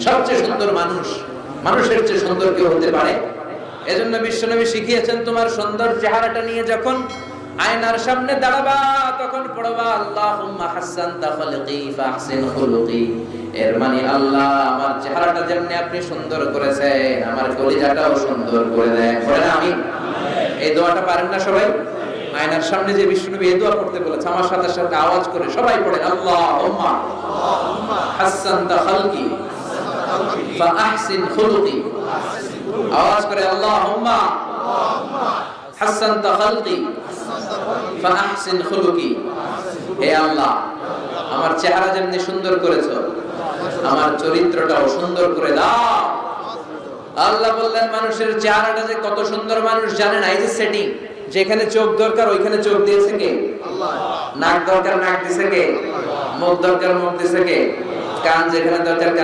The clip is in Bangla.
সবচেয়ে সুন্দর মানুষ, মানুষের চেয়ে সুন্দর কেউ হতে পারে? এজন্য বিশ্বনবী শিখিয়েছেন, তোমার সুন্দর চেহারাটা নিয়ে যখন আয়নার সামনে দাঁড়াবা তখন পড়বা আল্লাহুম্মা হাসানতা খালকি ফাহসিন খুলুকি। এর মানে আল্লাহ, আমার চেহারাটা যেমনি আপনি সুন্দর করেছেন, আমার কলিজাটাও সুন্দর করে দেন। বলেন আমিন। এই দোয়াটা পারেন না সবাই? আয়নার সামনে যে বিশ্বনবী এই দোয়া পড়তে বলেছে, আমার সাথে সাথে আওয়াজ করে সবাই পড়েন, আল্লাহুম্মা হাসানতা খালকি ফাহসিন খুলুকি। আওয়াজ করে আল্লাহুম্মা হাসানতা খালকি ফাহসিন খুলুকি। হে আল্লাহ, আমার চেহারা যেমনি সুন্দর করেছো, আমার চরিত্রটাও সুন্দর করে দাও। আল্লাহ বললেন, মানুষের চেহারাটা যে কত সুন্দর মানুষ জানে না। এই যে সেটিং, যেখানে চোখ দরকার ওইখানে চোখ দিয়েছে কে? আল্লাহ। নাক দরকার নাক দিয়েছে কে? মুখ দরকার মুখ দিয়েছে কে? কান যেখানে দরকার কান